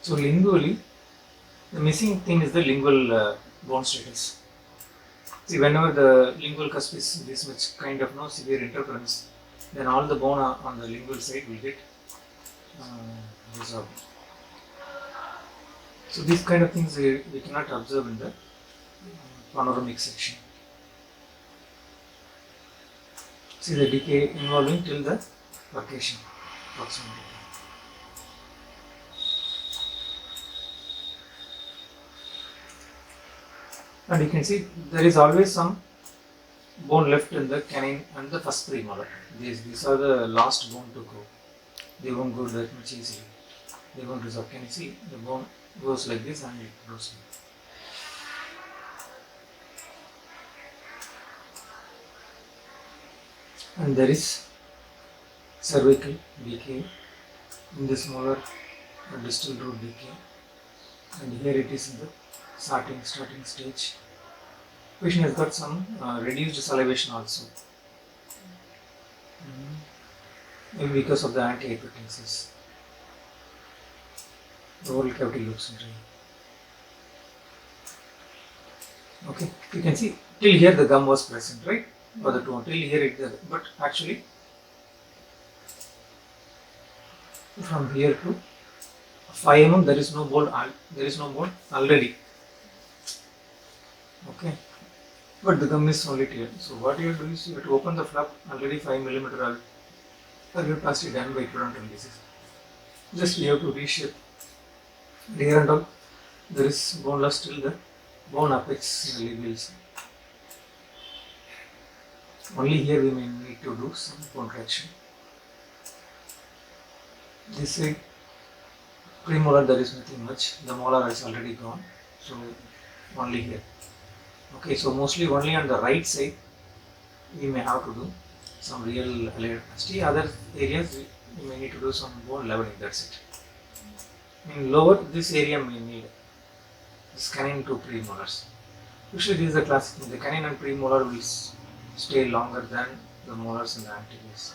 So lingually, the missing thing is the lingual bone status. See, whenever the lingual cusp is this much kind of no severe interference, then all the bone on the lingual side will get resolved. So these kind of things we cannot observe in the panoramic section. See the decay involving till the percussion proximity. And you can see there is always some bone left in the canine and the first premolar. These are the last bone to go. They won't go that much easily. They won't resolve. Can you see the bone goes like this and it goes like this. And there is cervical decay in this molar distal root decay, and here it is in the starting stage. Patient has got some reduced salivation also, maybe because of the anti-hypertensives. The oral cavity looks dry. Okay, you can see till here the gum was present, right? Or the tone till here it, but actually from here to 5 mm there is no bone. There is no bone already. Okay, but the gum is only here. So what you do is you have to open the flap. Already 5 mm alveoplasty done by periodontal disease. Just you have to reshape. Here and all there is bone loss till the bone apex in the labials. Only here we may need to do some bone correction. This side premolar there is nothing much. The molar is already gone. So only here. Okay, so mostly only on the right side we may have to do some real alveoplasty. Other areas we may need to do some bone leveling. That's it. In lower, this area may need this canine to premolars. Usually this is the classic thing. The canine and premolar will stay longer than the molars in the anteriors.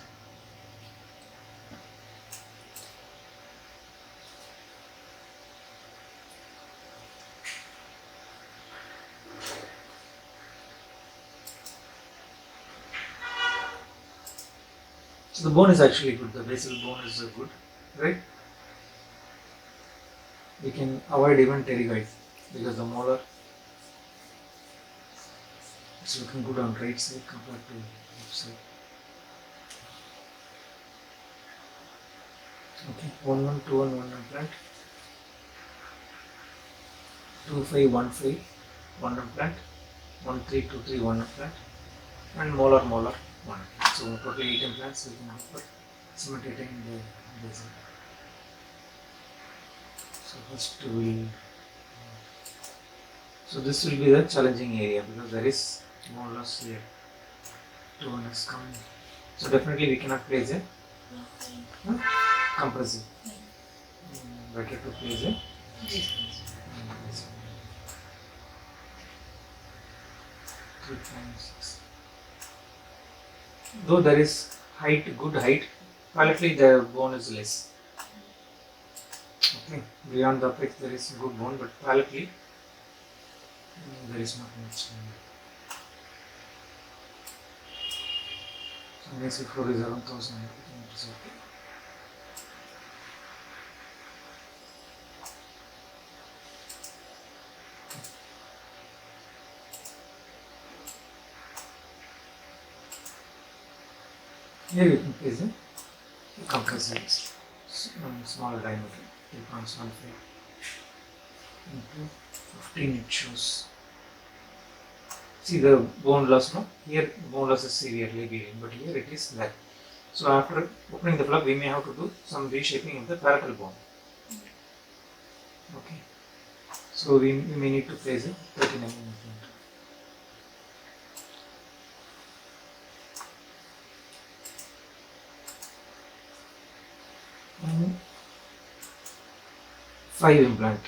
So the bone is actually good. The basal bone is good, right? We can avoid even pterygoid because the molar is looking good on right side compared to left side. Okay, 1121 implant, 2515 one implant, 1323 implant, and molar 1. So totally 8 implants we can offer, cementing the basal. So first we so this will be the challenging area because there is more or less here. Tone is coming. So definitely we cannot place a compressive. Better to place a though there is height, good height, palatally the bone is less. Okay, beyond the apex there is good bone, but palatally there is not much. So basic floor is around 1000 centimeters. Okay. Here you can place a compressive smaller diameter, 3.15 into 15 it shows. See the bone loss, no? Here bone loss is severely bearing, but here it is there. So after opening the flap, we may have to do some reshaping of the parietal bone. Okay. So we may need to place a 39 implant. And 5 implant.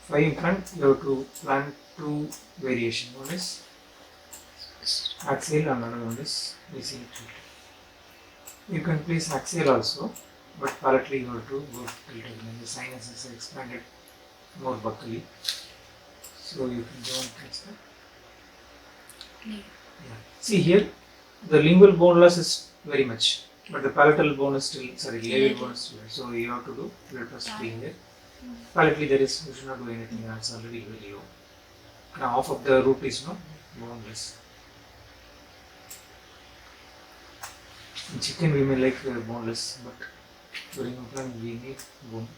5 implant, you have to plan 2 variations. One is axial and another one is basal. You can place axial also, but palatally you have to go tilted and the sinus is expanded more buccally. So you can go and catch that. Yeah. See here, the lingual bone loss is very much, but the palatal bone is still, sorry, labial bone is still there. So you have to do blood first being there. Palatally there is, you should not do anything, it's already very low. Now half of the root is not boneless. In chicken we may like boneless, but during implant we need bone.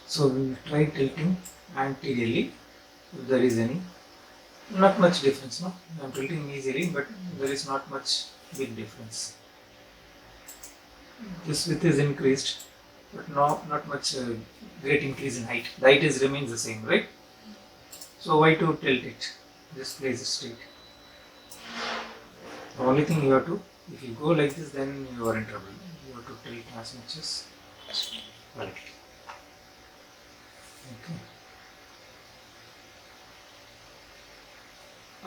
So we will try tilting anteriorly if there is any. Not much difference, no? I am tilting easily, but there is not much big difference. This width is increased, but not much great increase in height. The height remains the same, right? So why to tilt it? Just place it straight. The only thing you have to, if you go like this, then you are in trouble. You have to tilt as much as well. Okay.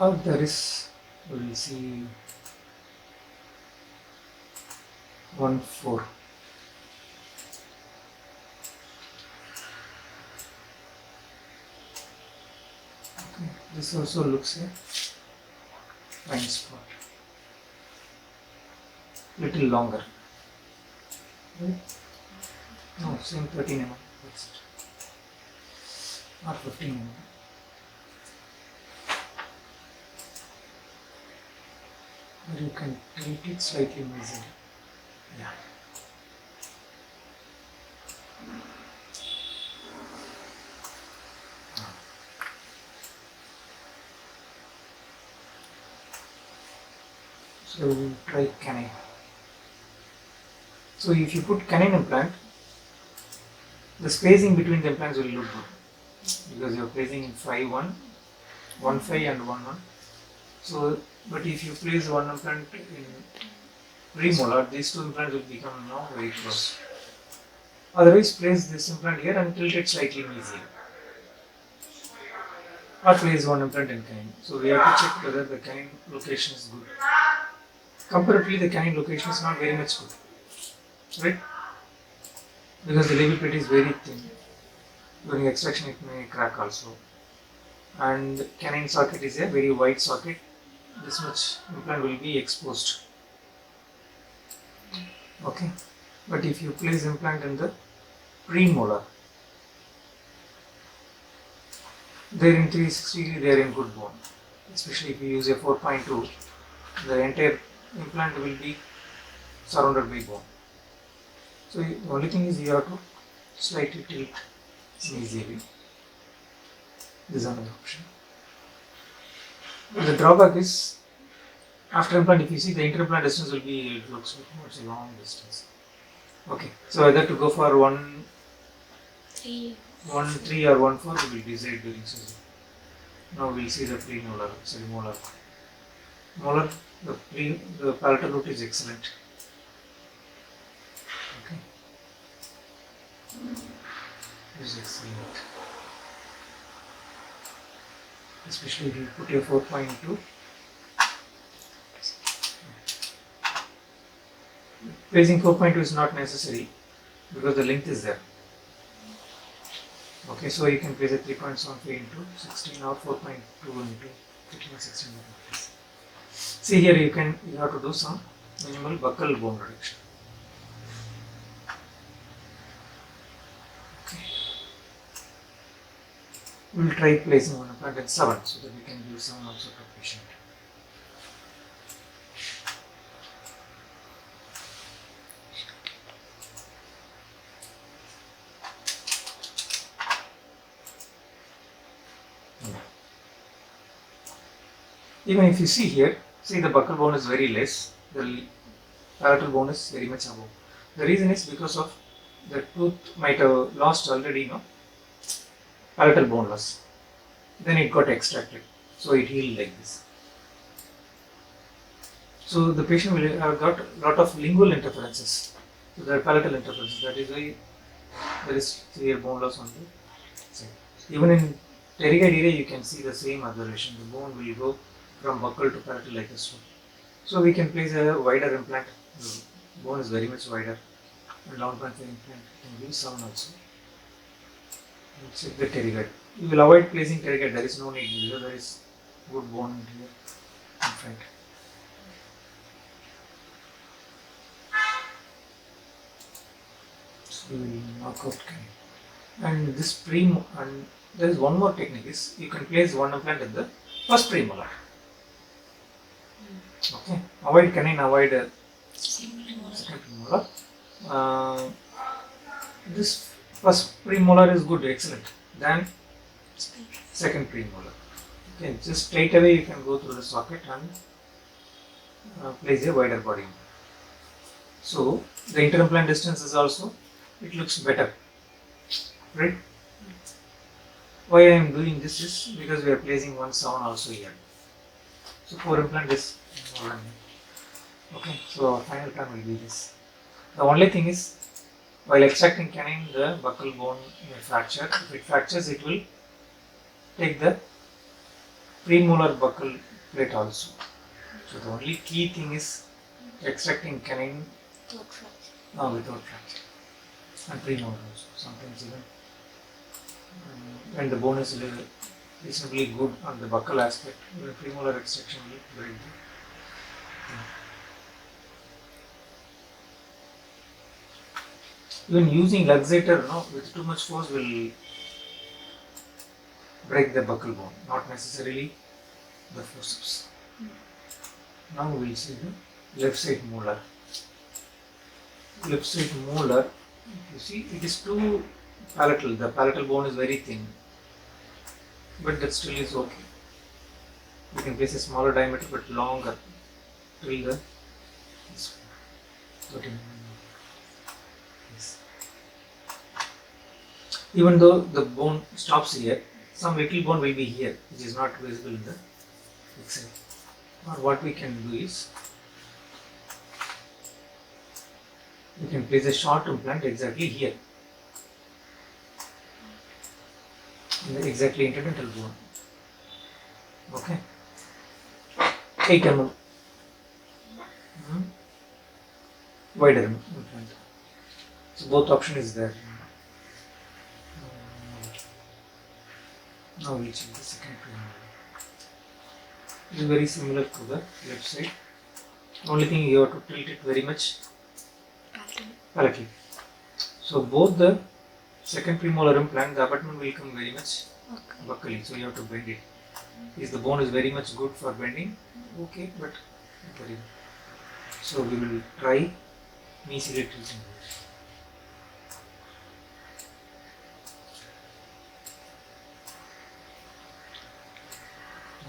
Out there is, we will see 1-4. Okay. This also looks a fine spot. Little longer. Right? No, same 13 mm. That's it. Or 15 mm. Or you can tilt it slightly easier. Yeah. So we'll try canine. So if you put canine implant, the spacing between the implants will look good because you are placing in 5-1, 1-5 and 1-1. So, but if you place one implant in premolar, these two implants will become now very close. Otherwise, place this implant here and tilt it slightly easier. Or place one implant in canine. So we have to check whether the canine location is good. Comparatively, the canine location is not very much good, right? Because the labial plate is very thin. During extraction, it may crack also. And canine socket is a very wide socket. This much implant will be exposed. Okay, but if you place implant in the premolar, they are in 360, they are in good bone. Especially if you use a 4.2, the entire implant will be surrounded by bone. So the only thing is you have to slightly tilt easily. This is another option. But the drawback is after implant, if you see the inter-implant distance will be, it looks like it's a long distance. Okay, so whether to go for 1-3 or 1-4 we will decide during surgery. Now we will see the premolar, sorry, molar. Molar, the palatal root is excellent. Okay, this is excellent. Especially if you put a 4.2. Placing 4.2 is not necessary because the length is there. Okay, so you can place a 3.75 into 16 or 4.2 into 16. See here, you have to do some minimal buccal bone reduction. Okay. We will try placing one implant at 7 so that we can give some also to the patient. Even if you see here, see the buccal bone is very less, the palatal bone is very much above. The reason is because of the tooth might have lost already, no, palatal bone loss. Then it got extracted, so it healed like this. So the patient will have got a lot of lingual interferences, so there are palatal interferences. That is why there is severe bone loss on the side. Even in pterygoid area, you can see the same observation. The bone will go from buccal to palatal like this one. So we can place a wider implant. The bone is very much wider. And long point implant can use sound also. We'll check the pterygoid. You will avoid placing pterygoid. There is no need because there is good bone here in front. So we will knock out canine. And this and there is one more technique is you can place one implant in the first premolar. Okay, avoid canine, avoid second premolar. This first premolar is good, excellent. Then second premolar. Okay, just straight away you can go through the socket and place a wider body. So the inter-implant distance is also, it looks better, right? Why I am doing this is because we are placing one sound also here. So 4 implant is okay. So our final plan will be this. The only thing is, while extracting canine, the buccal bone may fracture. If it fractures, it will take the premolar buccal plate also. So the only key thing is extracting canine without fracture, and premolar also. Sometimes even when the bone is reasonably good on the buccal aspect, the premolar extraction will break the. Even using luxator with too much force will break the buccal bone, not necessarily the forceps. Now we will see the left side molar. Left side molar, you see, it is too palatal. The palatal bone is very thin, but that still is okay. We can place a smaller diameter but longer till the this one. Yes. Even though the bone stops here, some little bone will be here, which is not visible in the X-ray. Or what we can do is, we can place a short implant exactly here, in the exactly interdental bone. Okay, 8 mm wider implant. So both option is there. Now we check the second premolar. It is very similar to the left side. Only thing you have to tilt it very much palatally. So both the second premolar implant, the abutment will come very much buccally. So you have to bend it. If the bone is very much good for bending, okay, but very good. So we will try mesocylic tilting.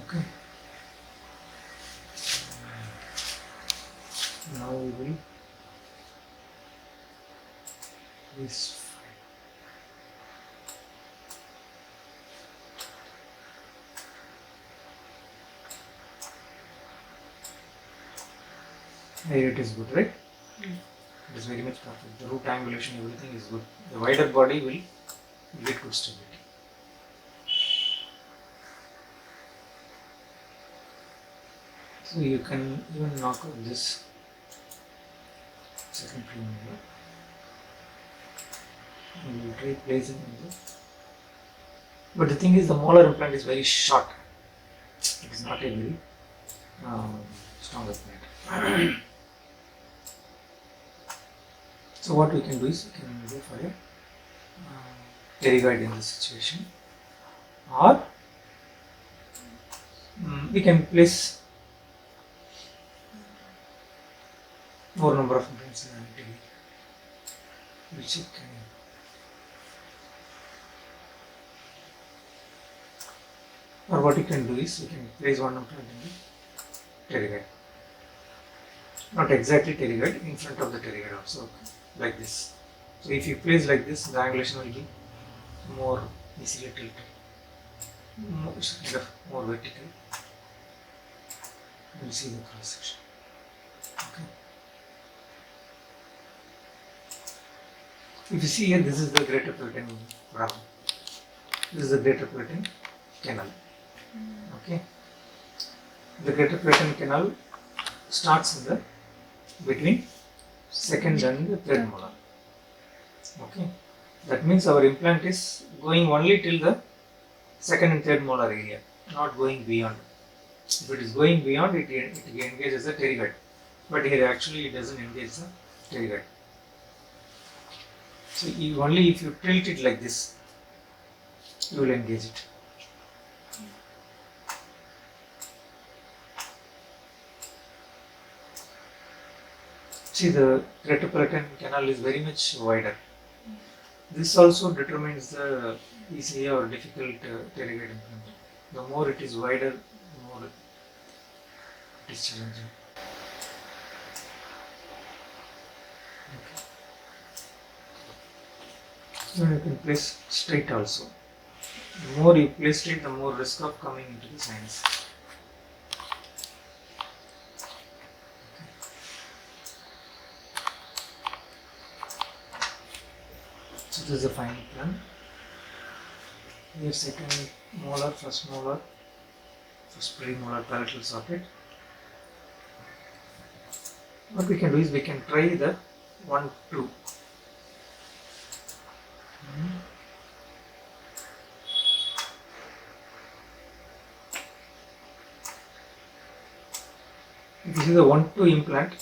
Okay. Now we will this. Here it is good, right? It is very much perfect. The root angulation, everything is good. The wider body will get good stability. So you can even knock out this second premolar. And we'll try placing in the. But the thing is, the molar implant is very short. It is not a very strong implant. So what we can do is, we can go for a pterygoid in this situation, or we can place more number of implants in the pterygoid. We'll check. Or what you can do is, you can place one implant in the pterygoid. Not exactly pterygoid, in front of the pterygoid also, like this. So if you place like this, the angulation will be more easily tilted, more vertical. You will see the cross section. Okay. If you see here, this is the greater Palatin graben. This is the greater Palatin canal. Okay. The greater palatine canal starts in the between second and the third molar. Okay, that means our implant is going only till the second and third molar area, not going beyond. If it is going beyond, it engages the pterygoid, but here actually it doesn't engage the pterygoid. So only if you tilt it like this, you will engage it. See, the greater palatine canal is very much wider. This also determines the easy or difficult pterygoid implant. The more it is wider, the more it is challenging. Okay. So you can place straight also. The more you place straight, the more risk of coming into the sinus. So this is the final plan. Here second molar, first premolar palatal socket. What we can do is we can try the 1, 2. If you see the 1, 2 implant,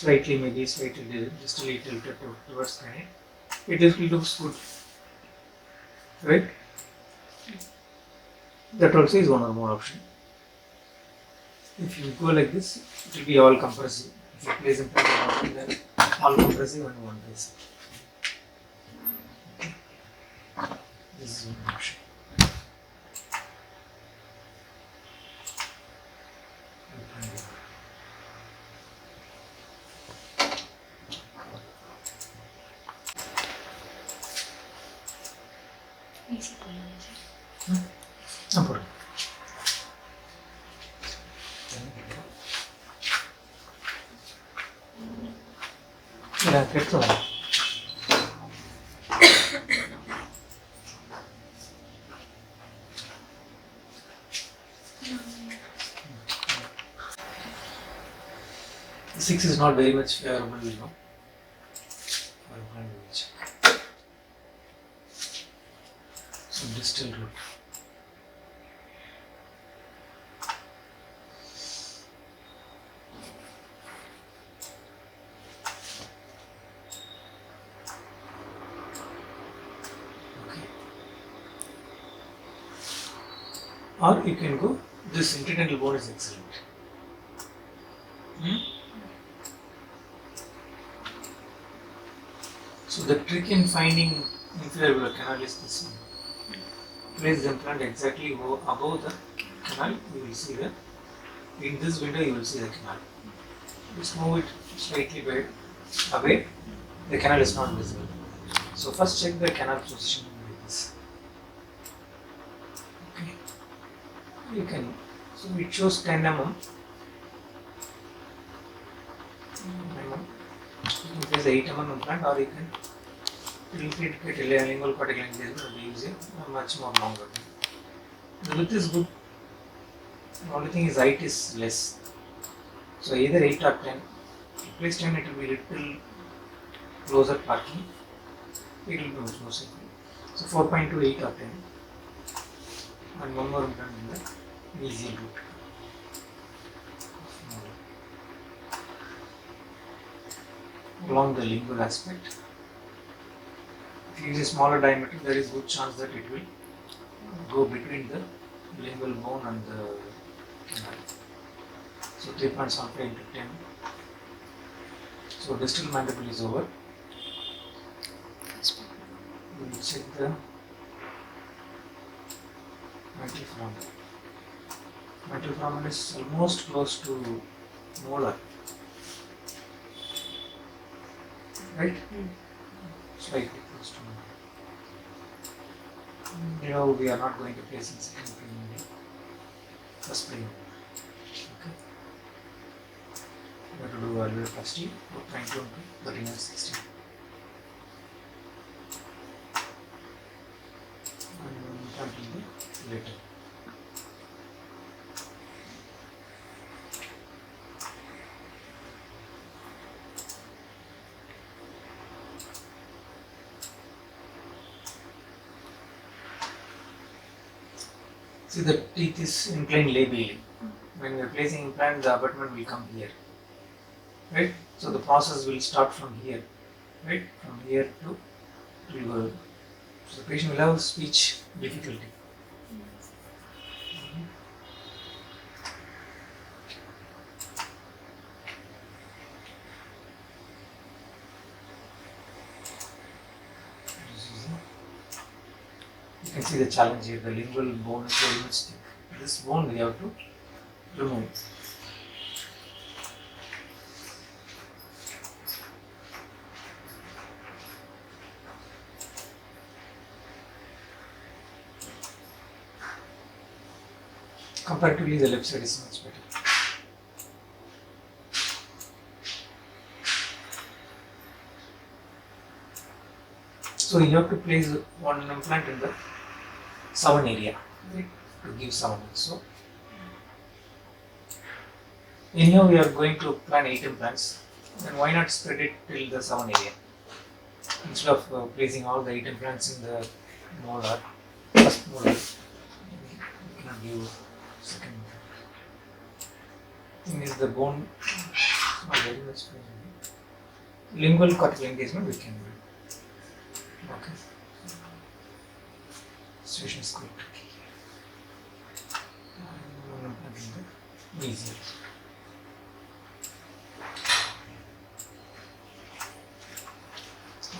maybe slightly distally tilted towards canine, it looks good, right? That also is one or more option. If you go like this, it will be all compressive. If you place implant, then all compressive and one base. Okay. This is one option. The 6 is not very much favorable, you know. So distal root. Okay. Or you can go, this interdental bone is excellent. So the trick in finding inferior canal is this one. Place the implant exactly above the canal, you will see that. In this window you will see the canal. Just move it slightly away, the canal is not visible. So first check the canal position like this. Okay. You can, so it shows 10 mm. You can place the 8 mm implant, or you can get a lingual cortical engagement and use a much more longer. The width is good. The only thing is height is less. So either 8 or 10. If you place 10, it will be little closer parking. It will be much more safe. So 4.2, 8 or 10. And one more implant in the mesial root. Along the lingual aspect. If you use a smaller diameter, there is good chance that it will go between the lingual bone and the canal. So 3.75 into 10. So distal mandible is over. We will check the mental foramen. Mental foramen is almost close to molar. Right? Slightly close to molar. You know, we are not going to place in second premolar. First premolar. Okay. We have to do alveoloplasty, 4.2 to 39.16. And later. See, the teeth is inclined labially. When we are placing implant, the abutment will come here, right? So the process will start from here, right? From here to so the patient will have speech difficulty. You can see the challenge here. The lingual bone is very much thick. This bone we have to remove. Comparatively, the left side is much better. So you have to place one implant in the 7 area, right, to give soundness. So anyhow we are going to plan 8 implants, then why not spread it till the 7 area instead of placing all the 8 implants in the molar, first molar. You cannot give second molar. Thing is the bone is not very much present. Lingual cortical engagement we can do. Okay. Situation is quite tricky. Easier.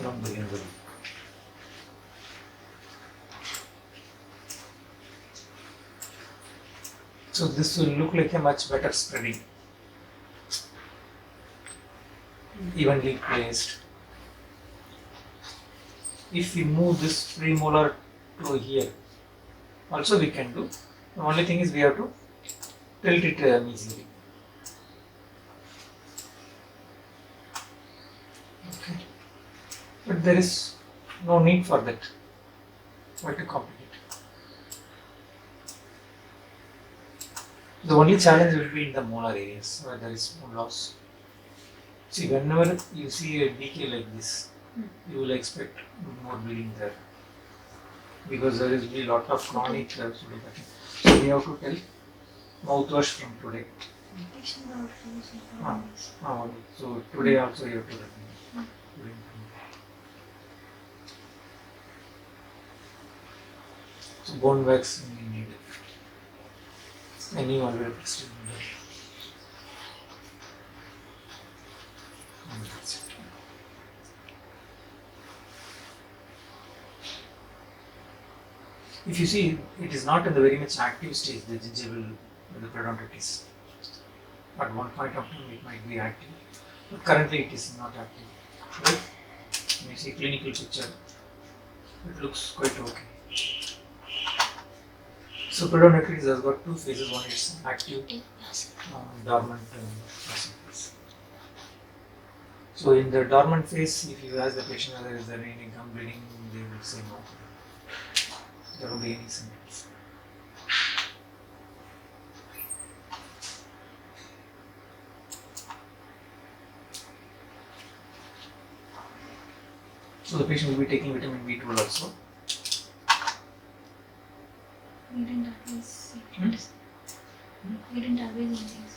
Along the lingual. So this will look like a much better spreading. Evenly placed. If we move this premolar to here, also we can do. The only thing is we have to tilt it easily. Okay. But there is no need for that. Why to complicate? The only challenge will be in the molar areas where there is no loss. See, whenever you see a decay like this, you will expect more bleeding there because there is a lot of chronic pseudopathy. So we have to tell mouthwash from today. So today also you have to recommend. So bone wax we need. Any one will still need. If you see, it is not in the very much active stage, the gingival, the periodontitis. At one point of time, it might be active, but currently it is not active. Right? When you see clinical picture, it looks quite okay. So periodontitis has got 2 phases. One is active, dormant phase. So in the dormant phase, if you ask the patient whether is there any gum bleeding, they will say no. There will be any symptoms. So the patient will be taking vitamin B12 also. We didn't always see it. We didn't always see this.